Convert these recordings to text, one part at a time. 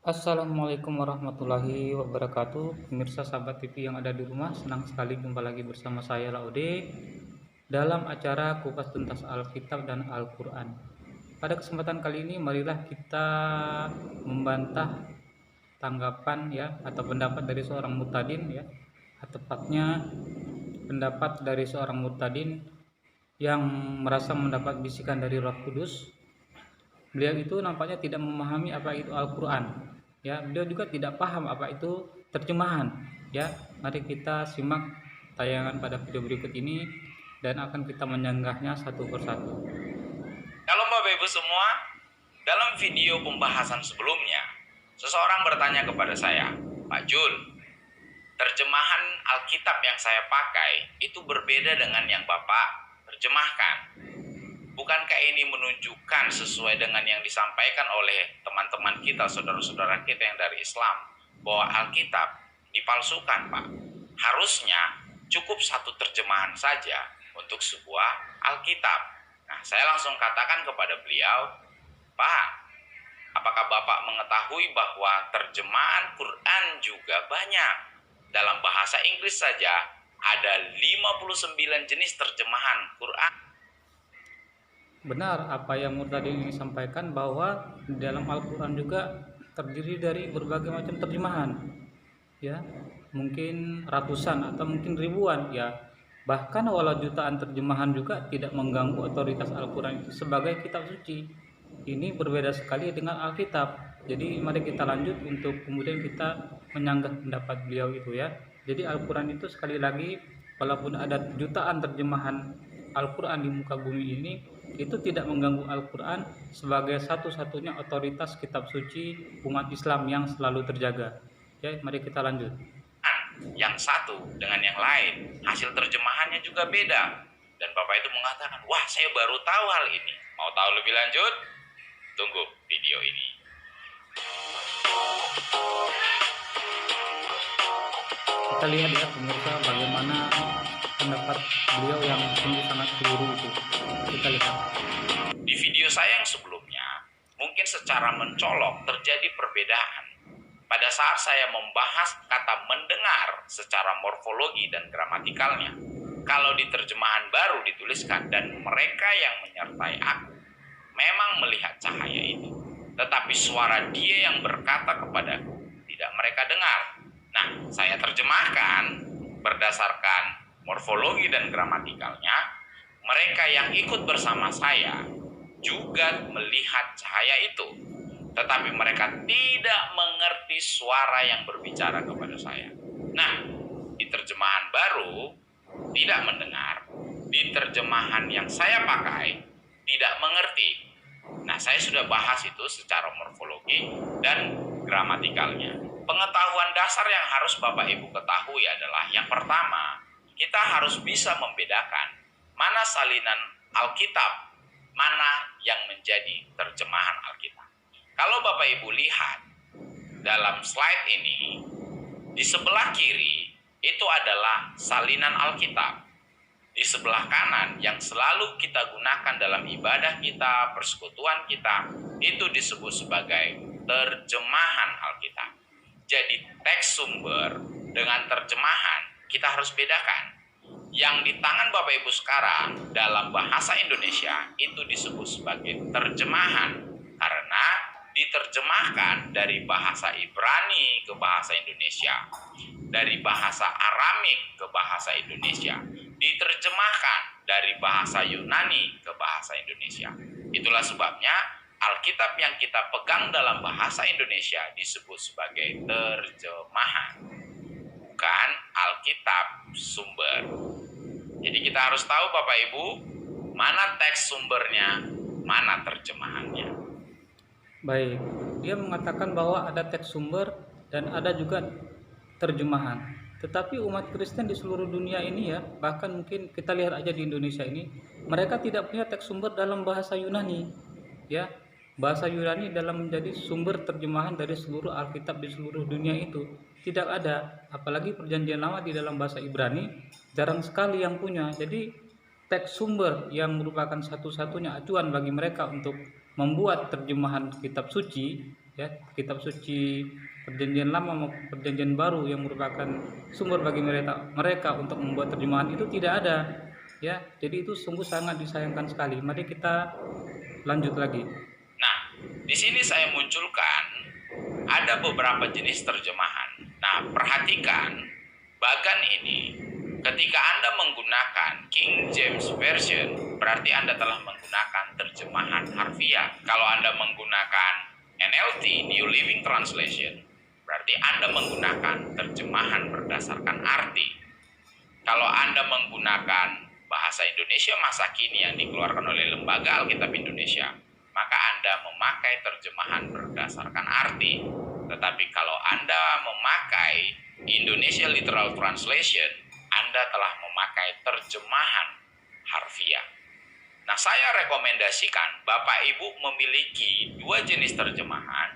Assalamualaikum warahmatullahi wabarakatuh. Pemirsa sahabat TV yang ada di rumah, senang sekali jumpa lagi bersama saya Laude dalam acara Kupas Tuntas Alkitab dan Al-Quran. Pada kesempatan kali ini, marilah kita membantah tanggapan ya atau pendapat dari seorang murtadin ya, tepatnya pendapat dari seorang murtadin yang merasa mendapat bisikan dari Roh Kudus. Beliau itu nampaknya tidak memahami apa itu Al-Quran. Ya, beliau juga tidak paham apa itu terjemahan. Ya, mari kita simak tayangan pada video berikut ini dan akan kita menyanggahnya satu persatu. Halo Bapak Ibu semua, dalam video pembahasan sebelumnya, seseorang bertanya kepada saya, Pak Jul, terjemahan Alkitab yang saya pakai itu berbeda dengan yang Bapak terjemahkan. Bukankah ini menunjukkan sesuai dengan yang disampaikan oleh teman-teman kita, saudara-saudara kita yang dari Islam, bahwa Alkitab dipalsukan, Pak? Harusnya cukup satu terjemahan saja untuk sebuah Alkitab. Nah, saya langsung katakan kepada beliau, Pak, apakah Bapak mengetahui bahwa terjemahan Quran juga banyak? Dalam bahasa Inggris saja ada 59 jenis terjemahan Quran. Benar apa yang murtadin ini sampaikan, bahwa di dalam Al-Quran juga terdiri dari berbagai macam terjemahan. Ya, mungkin ratusan atau mungkin ribuan ya. Bahkan walau jutaan terjemahan juga tidak mengganggu otoritas Al-Quran itu sebagai kitab suci. Ini berbeda sekali dengan Alkitab. Jadi mari kita lanjut untuk kemudian kita menyanggah pendapat beliau itu ya. Jadi Al-Quran itu sekali lagi, walaupun ada jutaan terjemahan Al-Quran di muka bumi ini, itu tidak mengganggu Al-Quran sebagai satu-satunya otoritas kitab suci umat Islam yang selalu terjaga. Ya, mari kita lanjut. Yang satu dengan yang lain, hasil terjemahannya juga beda. Dan Bapak itu mengatakan, wah saya baru tahu hal ini. Mau tahu lebih lanjut? Tunggu video ini. Kita lihat ya pemirsa, bagaimana pendapat beliau yang sungguh sangat keliru itu. Kita lihat. Di video saya yang sebelumnya, mungkin secara mencolok terjadi perbedaan. Pada saat saya membahas kata mendengar secara morfologi dan gramatikalnya, kalau di terjemahan baru dituliskan, dan mereka yang menyertai aku memang melihat cahaya itu, tetapi suara dia yang berkata kepadaku tidak mereka dengar. Nah, saya terjemahkan berdasarkan morfologi dan gramatikalnya, mereka yang ikut bersama saya juga melihat cahaya itu, tetapi mereka tidak mengerti suara yang berbicara kepada saya. Nah, di terjemahan baru tidak mendengar, di terjemahan yang saya pakai tidak mengerti. Nah, saya sudah bahas itu secara morfologi dan gramatikalnya. Pengetahuan dasar yang harus Bapak Ibu ketahui adalah, yang pertama, kita harus bisa membedakan mana salinan Alkitab, mana yang menjadi terjemahan Alkitab. Kalau Bapak Ibu lihat dalam slide ini, di sebelah kiri itu adalah salinan Alkitab. Di sebelah kanan yang selalu kita gunakan dalam ibadah kita, persekutuan kita, itu disebut sebagai terjemahan Alkitab. Jadi teks sumber dengan terjemahan kita harus bedakan. Yang di tangan Bapak Ibu sekarang dalam bahasa Indonesia itu disebut sebagai terjemahan, karena diterjemahkan dari bahasa Ibrani ke bahasa Indonesia, dari bahasa Aramik ke bahasa Indonesia, diterjemahkan dari bahasa Yunani ke bahasa Indonesia. Itulah sebabnya Alkitab yang kita pegang dalam bahasa Indonesia disebut sebagai terjemahan, bukan Alkitab sumber. Jadi kita harus tahu Bapak Ibu, mana teks sumbernya, mana terjemahannya. Baik, dia mengatakan bahwa ada teks sumber dan ada juga terjemahan. Tetapi umat Kristen di seluruh dunia ini ya, bahkan mungkin kita lihat aja di Indonesia ini, mereka tidak punya teks sumber dalam bahasa Yunani. Ya, bahasa Yunani dalam menjadi sumber terjemahan dari seluruh Alkitab di seluruh dunia itu tidak ada. Apalagi Perjanjian Lama di dalam bahasa Ibrani jarang sekali yang punya. Jadi teks sumber yang merupakan satu-satunya acuan bagi mereka untuk membuat terjemahan kitab suci ya, kitab suci perjanjian lama maupun perjanjian baru yang merupakan sumber bagi mereka untuk membuat terjemahan itu tidak ada, ya. Jadi itu sungguh sangat disayangkan sekali. Mari kita lanjut lagi. Nah, di sini saya munculkan ada beberapa jenis terjemahan. Nah, perhatikan bagan ini. Ketika Anda menggunakan King James Version, berarti Anda telah menggunakan terjemahan harfiah. Kalau Anda menggunakan NLT, New Living Translation, berarti Anda menggunakan terjemahan berdasarkan arti. Kalau Anda menggunakan bahasa Indonesia masa kini yang dikeluarkan oleh Lembaga Alkitab Indonesia, maka Anda memakai terjemahan berdasarkan arti. Tetapi kalau Anda memakai Indonesia Literal Translation, Anda telah memakai terjemahan harfiah. Nah, saya rekomendasikan Bapak Ibu memiliki dua jenis terjemahan.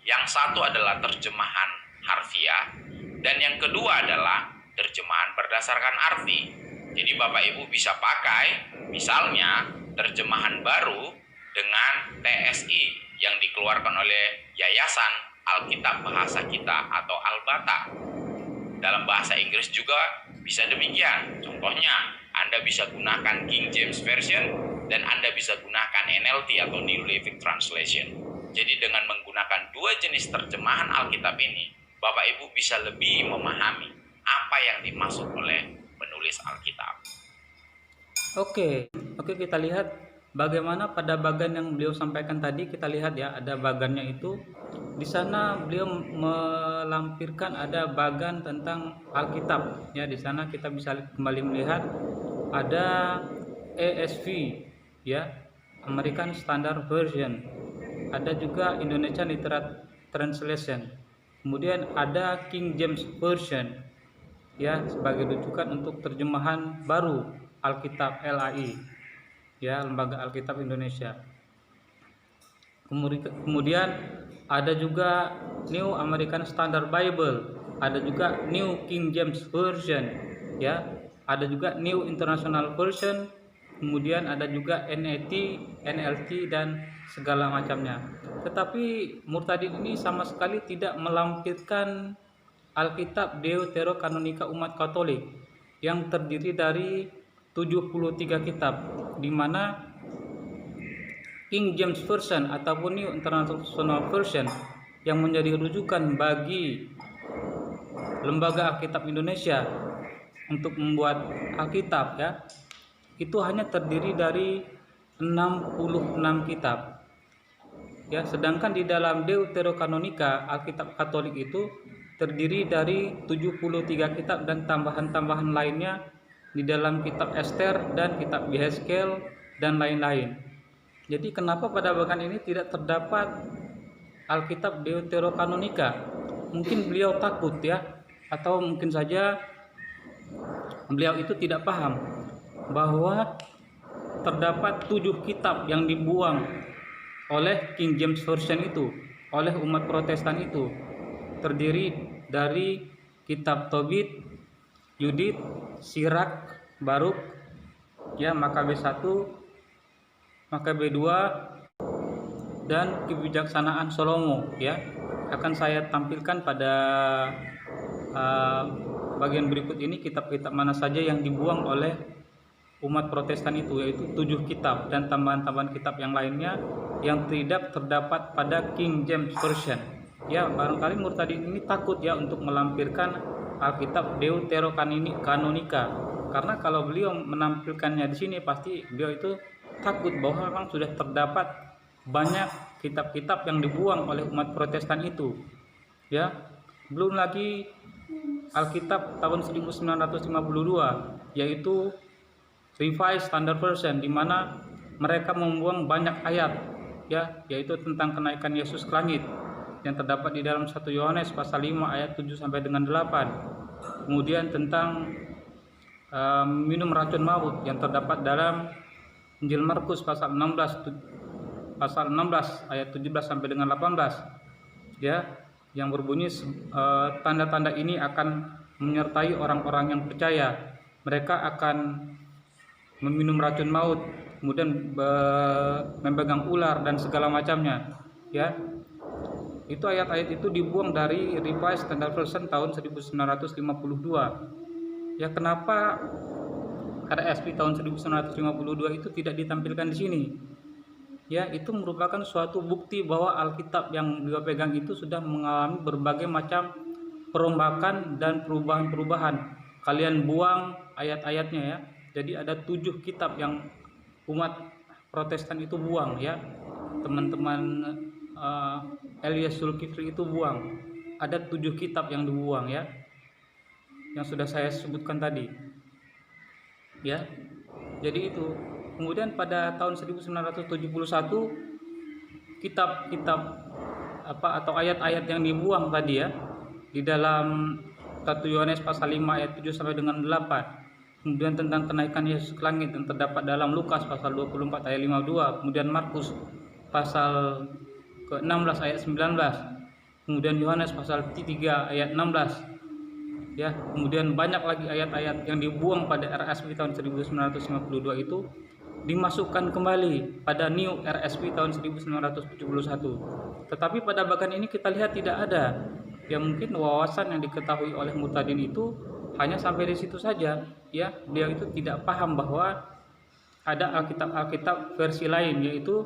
Yang satu adalah terjemahan harfiah, dan yang kedua adalah terjemahan berdasarkan arti. Jadi Bapak Ibu bisa pakai misalnya terjemahan baru dengan TSI yang dikeluarkan oleh Yayasan Alkitab Bahasa Kita atau Albata. Dalam bahasa Inggris juga bisa demikian. Contohnya, Anda bisa gunakan King James Version dan Anda bisa gunakan NLT atau New Living Translation. Jadi dengan menggunakan dua jenis terjemahan Alkitab ini, Bapak Ibu bisa lebih memahami apa yang dimaksud oleh penulis Alkitab. Oke, kita lihat bagaimana pada bagan yang beliau sampaikan tadi. Kita lihat ya, ada bagannya itu. Di sana beliau melampirkan ada bagan tentang Alkitab. Ya, di sana kita bisa kembali melihat ada ESV, ya, American Standard Version. Ada juga Indonesian Literal Translation. Kemudian ada King James Version, ya, sebagai rujukan untuk terjemahan baru Alkitab LAI, ya, Lembaga Alkitab Indonesia. Kemudian ada juga New American Standard Bible, ada juga New King James Version, ya, ada juga New International Version, kemudian ada juga NET, NLT dan segala macamnya. Tetapi Murtadin ini sama sekali tidak melampirkan Alkitab Deuterokanonika umat Katolik yang terdiri dari 73 kitab, di mana King James Version ataupun New International Version yang menjadi rujukan bagi Lembaga Alkitab Indonesia untuk membuat Alkitab, ya, itu hanya terdiri dari 66 kitab. Ya, sedangkan di dalam Deuterokanonika Alkitab Katolik itu terdiri dari 73 kitab dan tambahan-tambahan lainnya di dalam kitab Ester dan kitab Yehezkel dan lain-lain. Jadi kenapa pada bagan ini tidak terdapat Alkitab Deuterokanonika? Mungkin beliau takut, ya, atau mungkin saja beliau itu tidak paham bahwa terdapat 7 kitab yang dibuang oleh King James Version itu, oleh umat Protestan itu, terdiri dari kitab Tobit, Yudit, Sirak, Baruk, ya, Makabe 1, Makabe 2 dan Kebijaksanaan Salomo, ya. Akan saya tampilkan pada bagian berikut ini kitab-kitab mana saja yang dibuang oleh umat Protestan itu, yaitu 7 kitab dan tambahan-tambahan kitab yang lainnya yang tidak terdapat pada King James Version. Ya, barangkali Murtadin ini takut, ya, untuk melampirkan Alkitab Deuterokanonika, karena kalau beliau menampilkannya di sini pasti beliau itu takut bahwa memang sudah terdapat banyak kitab-kitab yang dibuang oleh umat Protestan itu, ya. Belum lagi Alkitab tahun 1952, yaitu Revised Standard Version, di mana mereka membuang banyak ayat, ya, yaitu tentang kenaikan Yesus ke langit yang terdapat di dalam 1 Yohanes pasal 5 ayat 7 sampai dengan 8. Kemudian tentang minum racun maut yang terdapat dalam Injil Markus pasal 16 ayat 17 sampai dengan 18, ya, yang berbunyi tanda-tanda ini akan menyertai orang-orang yang percaya. Mereka akan meminum racun maut, kemudian memegang ular dan segala macamnya, ya. Itu ayat-ayat itu dibuang dari Revised Standard Version tahun 1952. Ya, kenapa RSV tahun 1952 itu tidak ditampilkan di sini? Ya, itu merupakan suatu bukti bahwa Alkitab yang beliau pegang itu sudah mengalami berbagai macam perombakan dan perubahan-perubahan. Kalian buang ayat-ayatnya ya. Jadi ada 7 kitab yang umat Protestan itu buang ya. Teman-teman Elias Zulkifli itu buang. Ada 7 kitab yang dibuang ya. Yang sudah saya sebutkan tadi. Ya. Jadi itu. Kemudian pada tahun 1971 kitab-kitab atau ayat-ayat yang dibuang tadi ya di dalam 1 Yohanes pasal 5 ayat 7 sampai dengan 8. Kemudian tentang kenaikan Yesus ke langit yang terdapat dalam Lukas pasal 24 ayat 52, kemudian Markus pasal ke-16 ayat 19. Kemudian Yohanes pasal 3 ayat 16. Ya, kemudian banyak lagi ayat-ayat yang dibuang pada RSV tahun 1952 itu dimasukkan kembali pada New RSV tahun 1971. Tetapi pada bagian ini kita lihat tidak ada. Ya, mungkin wawasan yang diketahui oleh Murtadin itu hanya sampai di situ saja. Ya, dia itu tidak paham bahwa ada Alkitab versi lain, yaitu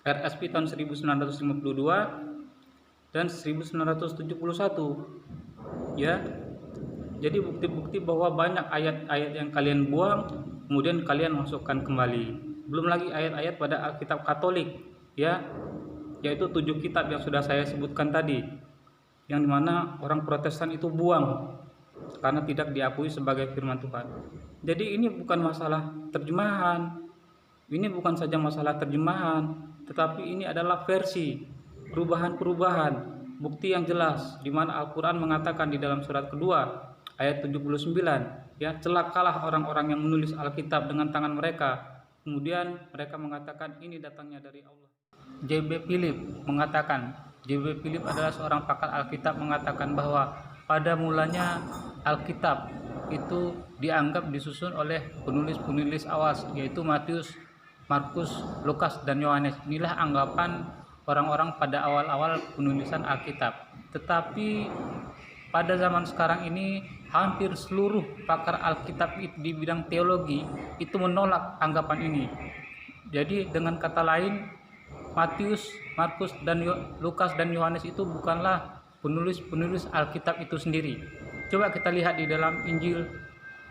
RSV tahun 1952 dan 1971. Ya. Jadi bukti-bukti bahwa banyak ayat-ayat yang kalian buang kemudian kalian masukkan kembali. Belum lagi ayat-ayat pada Alkitab Katolik ya, yaitu 7 kitab yang sudah saya sebutkan tadi, yang dimana orang Protestan itu buang karena tidak diakui sebagai firman Tuhan. Jadi ini bukan masalah terjemahan, ini bukan saja masalah terjemahan, tetapi ini adalah versi, perubahan-perubahan, bukti yang jelas di mana Al-Quran mengatakan di dalam surat kedua ayat 79, ya, celakalah orang-orang yang menulis Alkitab dengan tangan mereka, kemudian mereka mengatakan ini datangnya dari Allah. J.B. Philip mengatakan, J.B. Philip adalah seorang pakar Alkitab, mengatakan bahwa pada mulanya Alkitab itu dianggap disusun oleh penulis-penulis awal, yaitu Matius, Markus, Lukas, dan Yohanes. Inilah anggapan orang-orang pada awal-awal penulisan Alkitab. Tetapi pada zaman sekarang ini hampir seluruh pakar Alkitab di bidang teologi itu menolak anggapan ini. Jadi dengan kata lain, Matius, Markus, dan Lukas dan Yohanes itu bukanlah penulis-penulis Alkitab itu sendiri. Coba kita lihat di dalam Injil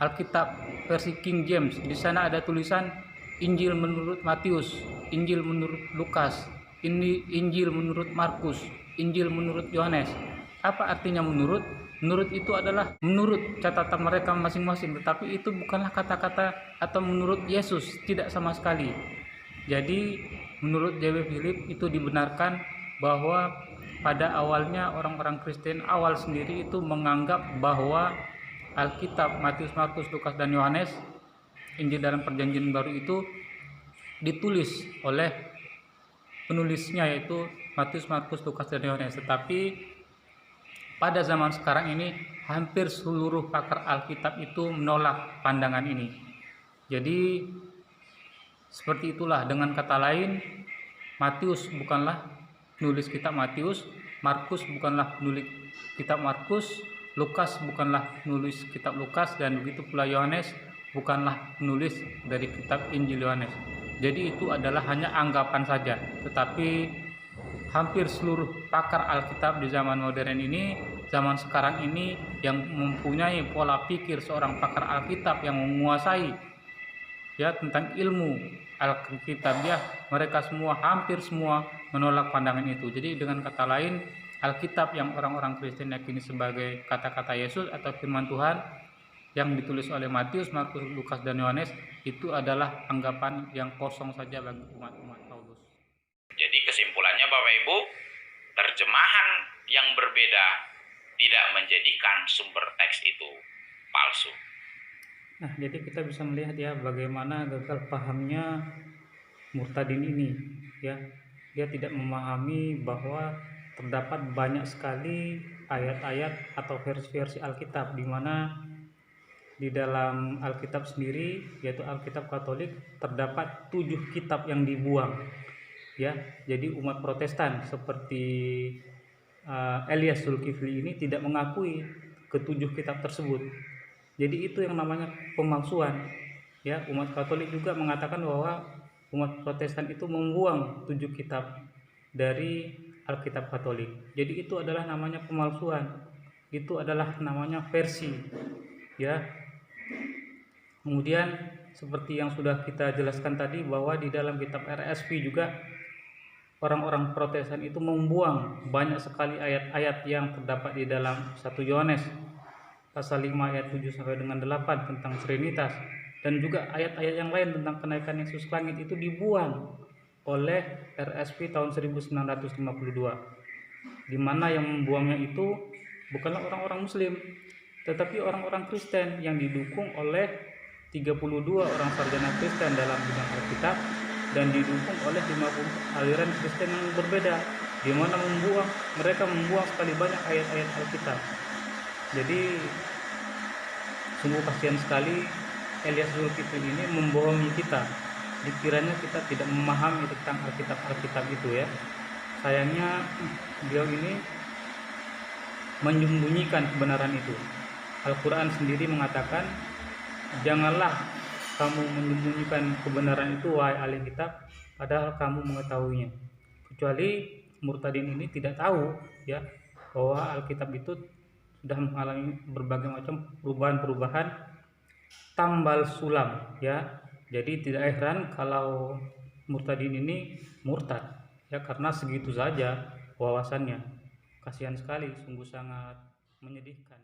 Alkitab versi King James. Di sana ada tulisan Injil menurut Matius, Injil menurut Lukas, Injil menurut Markus, Injil menurut Yohanes. Apa artinya menurut? Menurut itu adalah menurut catatan mereka masing-masing, tetapi itu bukanlah kata-kata atau menurut Yesus, tidak sama sekali. Jadi menurut J.B. Philip itu dibenarkan bahwa pada awalnya orang-orang Kristen awal sendiri itu menganggap bahwa Alkitab Matius, Markus, Lukas, dan Yohanes, Injil dalam Perjanjian Baru itu ditulis oleh penulisnya, yaitu Matius, Markus, Lukas, dan Yohanes. Tetapi pada zaman sekarang ini hampir seluruh pakar Alkitab itu menolak pandangan ini. Jadi seperti itulah, dengan kata lain, Matius bukanlah penulis kitab Matius, Markus bukanlah penulis kitab Markus, Lukas bukanlah penulis kitab Lukas, dan begitu pula Yohanes bukanlah penulis dari kitab Injil Yohanes. Jadi itu adalah hanya anggapan saja. Tetapi hampir seluruh pakar Alkitab di zaman modern ini, zaman sekarang ini, yang mempunyai pola pikir seorang pakar Alkitab yang menguasai ya tentang ilmu Alkitabiah, mereka semua, hampir semua menolak pandangan itu. Jadi dengan kata lain, Alkitab yang orang-orang Kristen yakini sebagai kata-kata Yesus atau firman Tuhan yang ditulis oleh Matius, Markus, Lukas, dan Yohanes itu adalah anggapan yang kosong saja bagi umat-umat Paulus. Jadi kesimpulannya Bapak Ibu, terjemahan yang berbeda tidak menjadikan sumber teks itu palsu. Nah, jadi kita bisa melihat ya bagaimana gagal pahamnya Murtadin ini ya. Dia tidak memahami bahwa terdapat banyak sekali ayat-ayat atau versi-versi Alkitab, di mana di dalam Alkitab sendiri, yaitu Alkitab Katolik, terdapat 7 kitab yang dibuang. ya. Jadi umat Protestan seperti Elias Zulkifli ini tidak mengakui ketujuh kitab tersebut. Jadi itu yang namanya pemalsuan, ya. Umat Katolik juga mengatakan bahwa umat Protestan itu membuang 7 kitab dari Alkitab Katolik. Jadi itu adalah namanya pemalsuan. Itu adalah namanya versi, ya. Kemudian seperti yang sudah kita jelaskan tadi bahwa di dalam kitab RSV juga orang-orang Protestan itu membuang banyak sekali ayat-ayat yang terdapat di dalam 1 Yohanes pasal 5 ayat 7 sampai dengan 8 tentang Trinitas, dan juga ayat-ayat yang lain tentang kenaikan Yesus ke langit itu dibuang oleh RSV tahun 1952, di mana yang membuangnya itu bukanlah orang-orang Muslim, tetapi orang-orang Kristen yang didukung oleh 32 orang sarjana Kristen dalam bidang Alkitab dan didukung oleh 50 aliran Kristen yang berbeda, di mana mereka membuang sekali banyak ayat-ayat Alkitab. Jadi sungguh kasihan sekali Elias Zulkifli ini membohongi kita. Dikiranya kita tidak memahami tentang Alkitab itu, ya. Sayangnya beliau ini menyembunyikan kebenaran itu. Al-Quran sendiri mengatakan, janganlah kamu menyembunyikan kebenaran itu, wahai ahli kitab, padahal kamu mengetahuinya. Kecuali murtadin ini tidak tahu, ya, bahwa Alkitab itu sudah mengalami berbagai macam perubahan-perubahan tambal sulam, ya. Jadi tidak heran kalau murtadin ini murtad, ya, karena segitu saja wawasannya. Kasihan sekali, sungguh sangat menyedihkan.